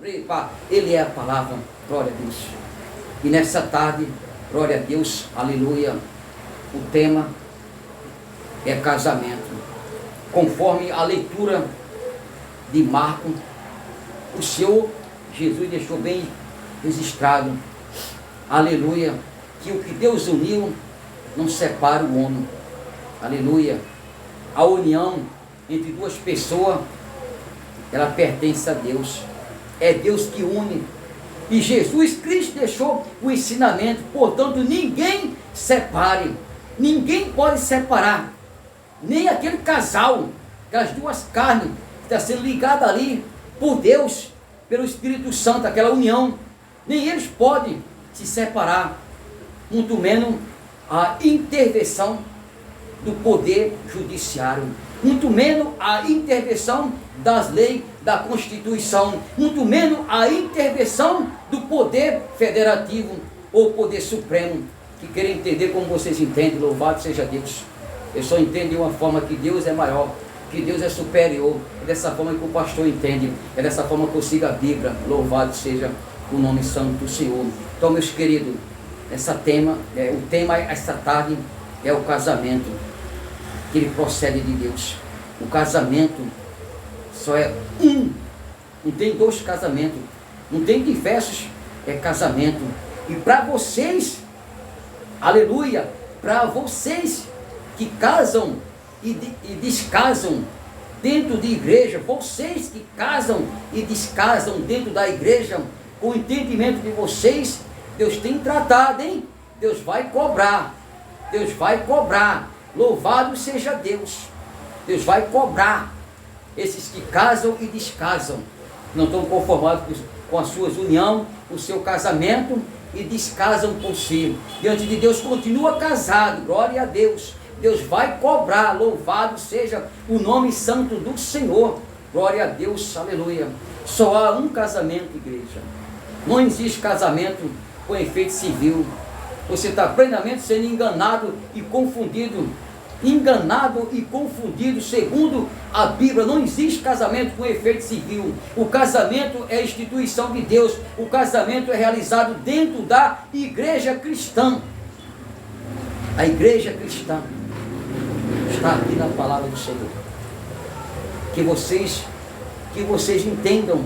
Ele é a palavra, glória a Deus. E nessa tarde, glória a Deus, aleluia, o tema é casamento. Conforme a leitura de Marcos, o Senhor Jesus deixou bem registrado, aleluia, que o que Deus uniu não separa o homem, aleluia. A união entre duas pessoas, ela pertence a Deus, é Deus que une, e Jesus Cristo deixou o ensinamento, portanto ninguém separe, ninguém pode separar, nem aquele casal, aquelas duas carnes, que está sendo ligada ali por Deus, pelo Espírito Santo, aquela união, nem eles podem se separar, muito menos a intervenção do poder judiciário, muito menos a intervenção das leis da Constituição, muito menos a intervenção do poder federativo ou poder supremo, que querem entender como vocês entendem, louvado seja Deus. Eu só entendo de uma forma que Deus é maior, que Deus é superior, é dessa forma que o pastor entende, é dessa forma que eu sigo a Bíblia, louvado seja o nome santo do Senhor. Então, meus queridos, o tema esta tarde é o casamento, que ele procede de Deus. O casamento só é um, não tem dois casamentos, não tem diversos casamentos. E para vocês, aleluia, para vocês que casam e descasam dentro de igreja, vocês que casam e descasam dentro da igreja, com o entendimento de vocês, Deus tem tratado, hein? Deus vai cobrar, Deus vai cobrar, louvado seja Deus, Deus vai cobrar esses que casam e descasam, não estão conformados com a sua união, o seu casamento, e descasam por si, diante de Deus continua casado, glória a Deus, Deus vai cobrar, louvado seja o nome santo do Senhor, glória a Deus, aleluia. Só há um casamento, igreja, não existe casamento com efeito civil. Você está plenamente sendo enganado e confundido, segundo a Bíblia. Não existe casamento com efeito civil. O casamento é a instituição de Deus, o casamento é realizado dentro da igreja cristã. A igreja cristã está aqui na palavra do Senhor. Que vocês entendam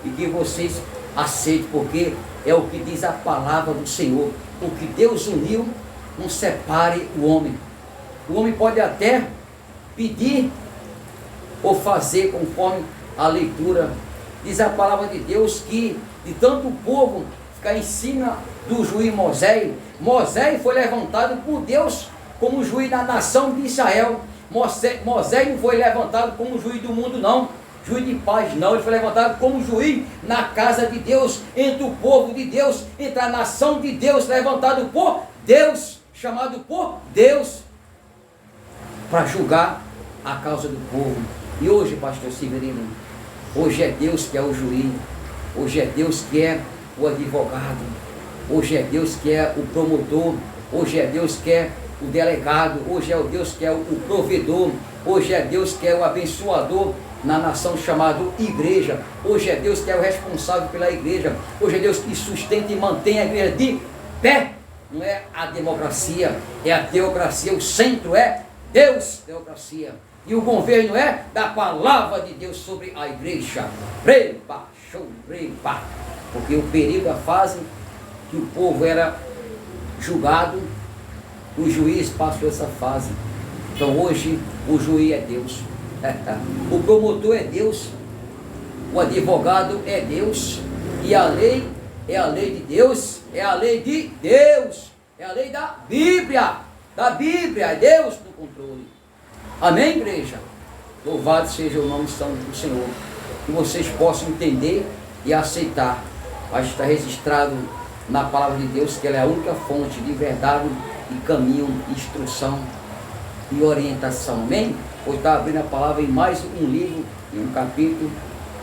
e que vocês aceitem, porque é o que diz a palavra do Senhor. O que Deus uniu, não separe o homem. O homem pode até pedir ou fazer conforme a leitura. Diz a palavra de Deus que de tanto o povo ficar em cima do juiz Moisés, Moisés foi levantado por Deus como juiz da nação de Israel. Moisés não foi levantado como juiz do mundo, não, juiz de paz, não. Ele foi levantado como juiz na casa de Deus, entre o povo de Deus, entre a nação de Deus, levantado por Deus, chamado por Deus, para julgar a causa do povo. E hoje, pastor Severino, hoje é Deus que é o juiz, hoje é Deus que é o advogado, hoje é Deus que é o promotor, hoje é Deus que é o delegado, hoje é o Deus que é o provedor, hoje é Deus que é o abençoador na nação chamado igreja, hoje é Deus que é o responsável pela igreja, hoje é Deus que sustenta e mantém a igreja de pé. Não é a democracia, é a teocracia, o centro é Deus, teocracia, e o governo é da palavra de Deus sobre a igreja. Porque o período da fase que o povo era julgado, o juiz passou essa fase. Então hoje o juiz é Deus, o promotor é Deus, o advogado é Deus, e a lei é a lei de Deus, é a lei de Deus, é a lei da Bíblia, é Deus no controle. Amém, igreja? Louvado seja o nome santo do Senhor, que vocês possam entender e aceitar. Mas está registrado na palavra de Deus que ela é a única fonte de verdade e caminho, instrução e orientação. Amém? Hoje está abrindo a palavra em mais um livro, em um capítulo,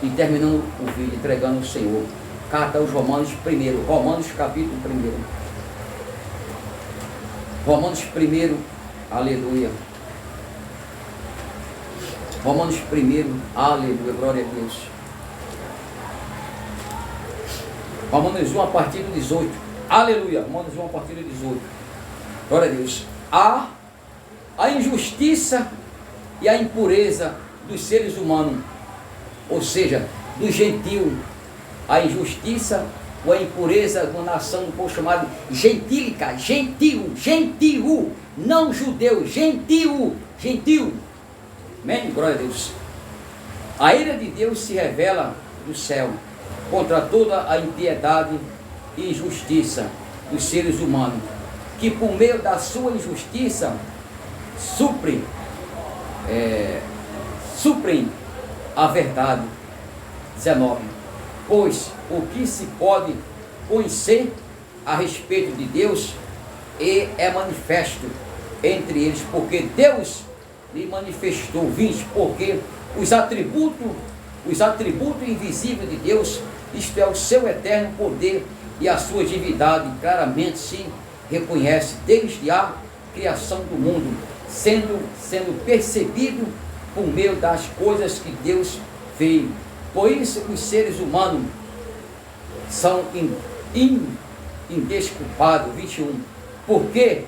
e terminando o vídeo, entregando ao Senhor. Carta aos Romanos 1, Romanos capítulo 1. Romanos 1, aleluia. Romanos 1, aleluia, glória a Deus. Romanos 1 a partir do 18. Aleluia. Romanos 1 a partir do 18. Glória a Deus. A injustiça e a impureza dos seres humanos, ou seja, do gentio, a injustiça ou a impureza de uma nação do povo chamado gentílica, gentil, não judeu, gentil. Amém? Glória a Deus. A ira de Deus se revela do céu contra toda a impiedade e injustiça dos seres humanos, que por meio da sua injustiça suprem a verdade. 19. Pois o que se pode conhecer a respeito de Deus é manifesto entre eles, porque Deus lhe manifestou. 20. Porque os atributos invisíveis de Deus, isto é, o seu eterno poder e a sua divindade, claramente se reconhece desde a criação do mundo, sendo percebido por meio das coisas que Deus fez. Por isso os seres humanos são indesculpados. 21. Porque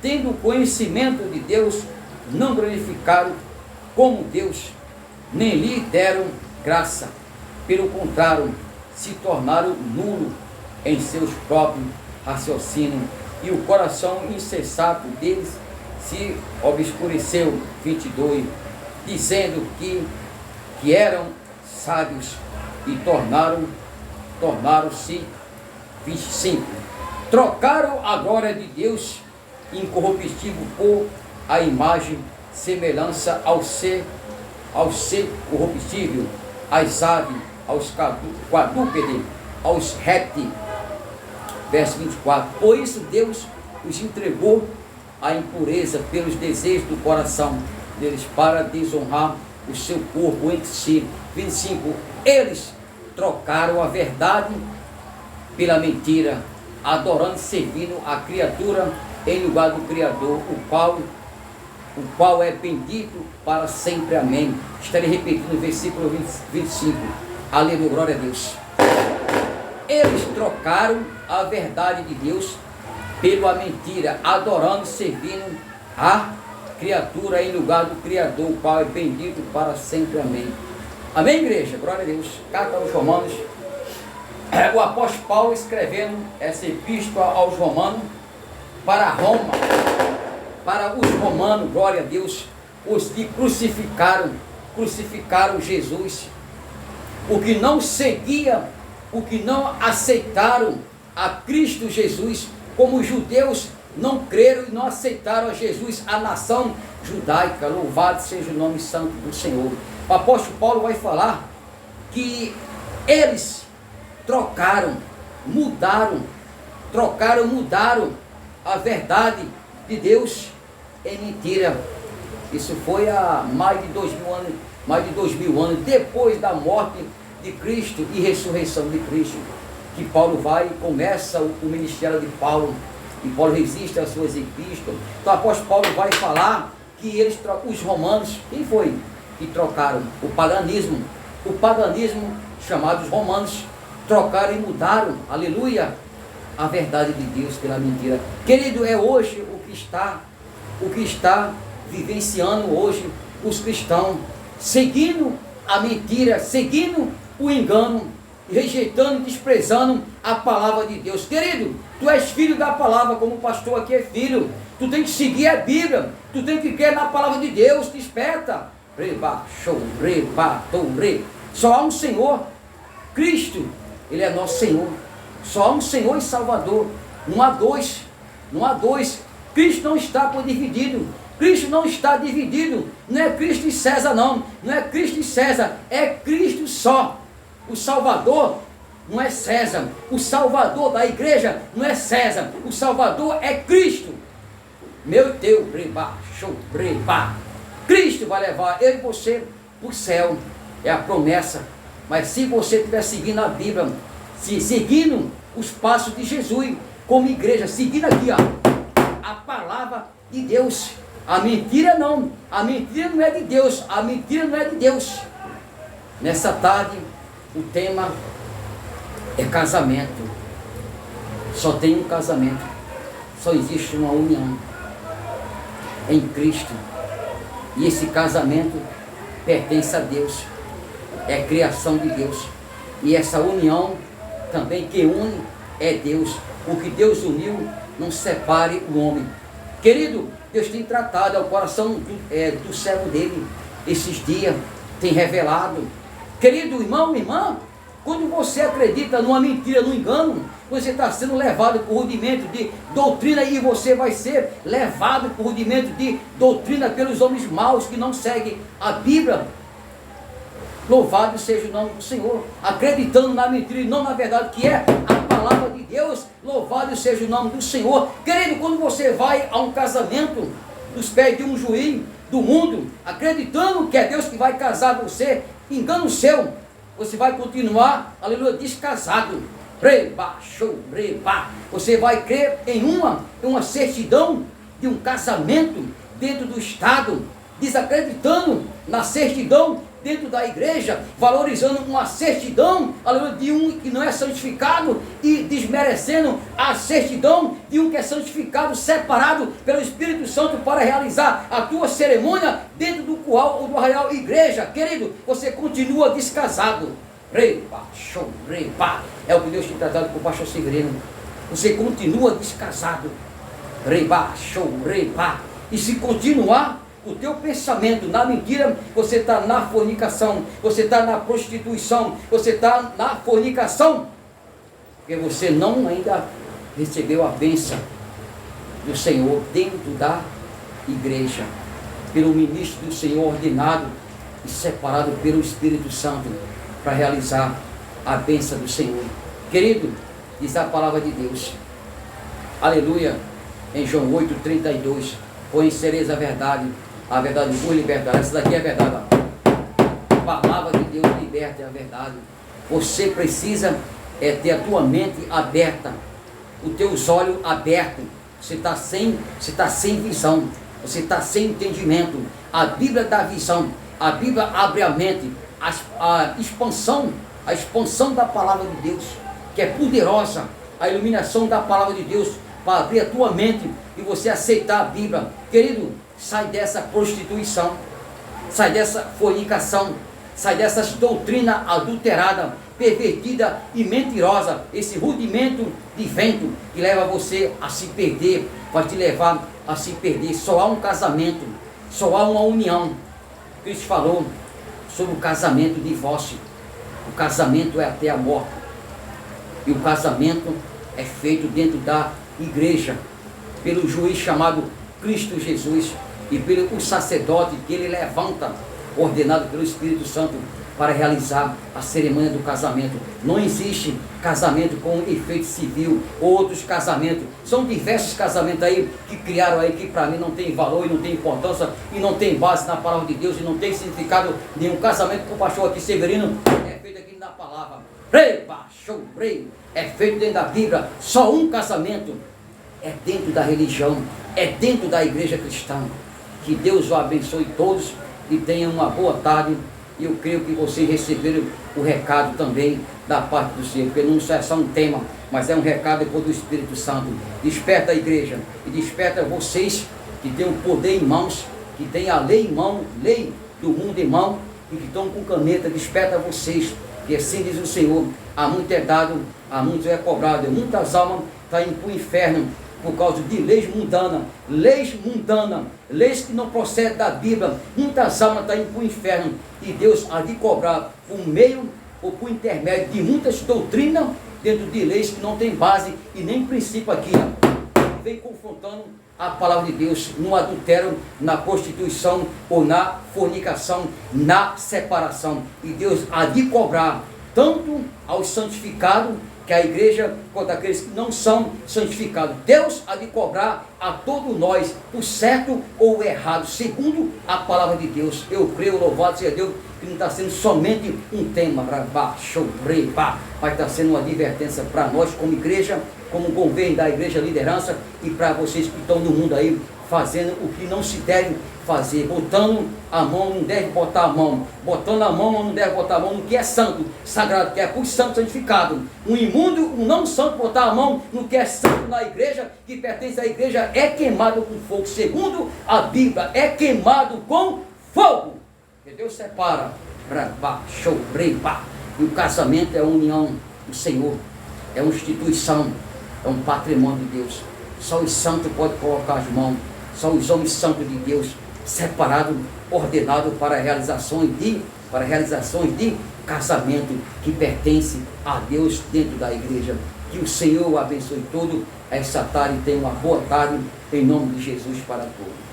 tendo conhecimento de Deus, não glorificaram como Deus, nem lhe deram graça. Pelo contrário, se tornaram nulos em seus próprios raciocínios, e o coração insensato deles se obscureceu. 22. Dizendo que eram sábios, e tornaram-se. 25. Trocaram a glória de Deus incorruptível por a imagem, semelhança ao ser corruptível, às aves, aos quadrúpedes, aos répteis. Verso 24. Por isso Deus os entregou à impureza pelos desejos do coração deles, para desonrar o seu corpo entre si. 25. Eles trocaram a verdade pela mentira, adorando e servindo a criatura em lugar do Criador, o qual é bendito para sempre. Amém. Estarei repetindo o versículo 25. Aleluia, glória a Deus. Eles trocaram a verdade de Deus pela mentira, adorando e servindo a criatura em lugar do Criador, o qual é bendito para sempre. Amém. Amém, igreja? Glória a Deus. Carta aos Romanos. O apóstolo Paulo escrevendo essa epístola aos Romanos, para Roma, para os romanos, glória a Deus, os que crucificaram Jesus, o que não seguia, o que não aceitaram a Cristo Jesus, como os judeus não creram e não aceitaram a Jesus, a nação judaica. Louvado seja o nome santo do Senhor. O apóstolo Paulo vai falar que eles mudaram a verdade de Deus em mentira. Isso foi há mais de 2000 anos depois da morte de Cristo e ressurreição de Cristo, que Paulo vai e começa o ministério de Paulo, e Paulo resiste às suas epístolas. Então o apóstolo Paulo vai falar que eles, os romanos, quem foi que trocaram? O paganismo, chamados romanos, trocaram e mudaram, aleluia, a verdade de Deus pela mentira. Querido, é hoje o que está vivenciando hoje os cristãos, seguindo a mentira, seguindo o engano, rejeitando e desprezando a palavra de Deus. Querido, tu és filho da palavra, como o pastor aqui é filho. Tu tem que seguir a Bíblia, tu tem que crer na palavra de Deus. Desperta. Só há um Senhor, Cristo, Ele é nosso Senhor. Só há um Senhor e Salvador. Não há dois. Cristo não está dividido. Cristo não está dividido. Não é Cristo e César, não. Não é Cristo e César. É Cristo só. O Salvador não é César. O Salvador da igreja não é César. O Salvador é Cristo. Meu Deus, Cristo vai levar eu e você para o céu. É a promessa. Mas se você estiver seguindo a Bíblia, seguindo os passos de Jesus, como igreja, seguindo aqui, a palavra de Deus. A mentira não. A mentira não é de Deus. A mentira não é de Deus. Nessa tarde, o tema é casamento. Só tem um casamento. Só existe uma união em Cristo. E esse casamento pertence a Deus. É criação de Deus. E essa união também, que une, é Deus. O que Deus uniu, não separe o homem. Querido, Deus tem tratado ao coração do servo dele esses dias, tem revelado. Querido irmão, irmã, quando você acredita numa mentira, num engano, você está sendo levado por rudimento de doutrina, e você vai ser levado por rudimento de doutrina pelos homens maus que não seguem a Bíblia. Louvado seja o nome do Senhor, acreditando na mentira e não na verdade, que é a palavra de Deus. Louvado seja o nome do Senhor. Querido, quando você vai a um casamento dos pés de um juiz do mundo, acreditando que é Deus que vai casar você, engano seu, você vai continuar, aleluia, descasado. Você vai crer em uma certidão de um casamento dentro do Estado, desacreditando na certidão dentro da igreja, valorizando uma certidão, aleluia, de um que não é santificado, e desmerecendo a certidão de um que é santificado, separado pelo Espírito Santo para realizar a tua cerimônia dentro do curral ou do arraial igreja. Querido, você continua descasado. É o que Deus tem tratado com o pastor Severino. Você continua descasado. E se continuar o teu pensamento na mentira, você está na fornicação, você está na prostituição, você está na fornicação, porque você não ainda recebeu a bênção do Senhor dentro da igreja, pelo ministro do Senhor ordenado e separado pelo Espírito Santo para realizar a bênção do Senhor. Querido, diz a palavra de Deus, aleluia, em João 8:32, conhecereis a verdade vos libertará. Essa daqui é a verdade. A palavra de Deus liberta, é a verdade. Você precisa ter a tua mente aberta, os teus olhos abertos. Você está sem visão, você está sem entendimento. A Bíblia dá visão, a Bíblia abre a mente, a expansão da palavra de Deus, que é poderosa, a iluminação da palavra de Deus, para abrir a tua mente e você aceitar a Bíblia. Querido, sai dessa prostituição, sai dessa fornicação, sai dessas doutrinas adulteradas, pervertida e mentirosa, esse rudimento de vento que leva você a se perder, vai te levar a se perder. Só há um casamento, só há uma união. Cristo falou sobre o casamento, o divórcio. O casamento é até a morte, e o casamento é feito dentro da igreja, pelo juiz chamado Cristo Jesus, e pelo sacerdote que ele levanta, ordenado pelo Espírito Santo, para realizar a cerimônia do casamento. Não existe casamento com efeito civil, ou outros casamentos. São diversos casamentos aí que criaram aí, que para mim não tem valor e não tem importância e não tem base na palavra de Deus e não tem significado nenhum. Casamento com o pastor aqui Severino é feito aqui na palavra. É feito dentro da Bíblia. Só um casamento é dentro da religião, é dentro da igreja cristã. Que Deus o abençoe todos e tenham uma boa tarde. E eu creio que vocês receberam o recado também da parte do Senhor, porque não é só um tema, mas é um recado depois do Espírito Santo. Desperta a igreja e desperta vocês que têm o poder em mãos, que têm a lei em mão, lei do mundo em mão, e que estão com caneta. Desperta vocês, que assim diz o Senhor: há muito é dado, há muito é cobrado, muitas almas estão indo para o inferno por causa de leis mundanas, leis que não procedem da Bíblia. Muitas almas estão indo para o inferno, e Deus há de cobrar por meio ou por intermédio de muitas doutrinas dentro de leis que não tem base e nem princípio aqui. Vem confrontando a palavra de Deus no adultério, na prostituição ou na fornicação, na separação. E Deus há de cobrar tanto aos santificados, que a igreja, quanto aqueles que não são santificados. Deus há de cobrar a todos nós o certo ou o errado, segundo a palavra de Deus. Eu creio, louvado seja Deus, que não está sendo somente um tema, mas está sendo uma advertência para nós como igreja, como governo da igreja, liderança, e para vocês que estão no mundo aí, fazendo o que não se deve fazer, botando a mão, não deve botar a mão, botando a mão, não deve botar a mão no que é santo, sagrado, que é por santo santificado. Um imundo, um não santo, botar a mão no que é santo na igreja, que pertence à igreja, é queimado com fogo, segundo a Bíblia, é queimado com fogo, que Deus separa, e o casamento é a união do Senhor, é uma instituição, é um patrimônio de Deus. Só os santos podem colocar as mãos, só os homens santos de Deus, separados, ordenados para realizações de casamento que pertence a Deus dentro da igreja. Que o Senhor o abençoe todo esta tarde, tenha uma boa tarde, em nome de Jesus para todos.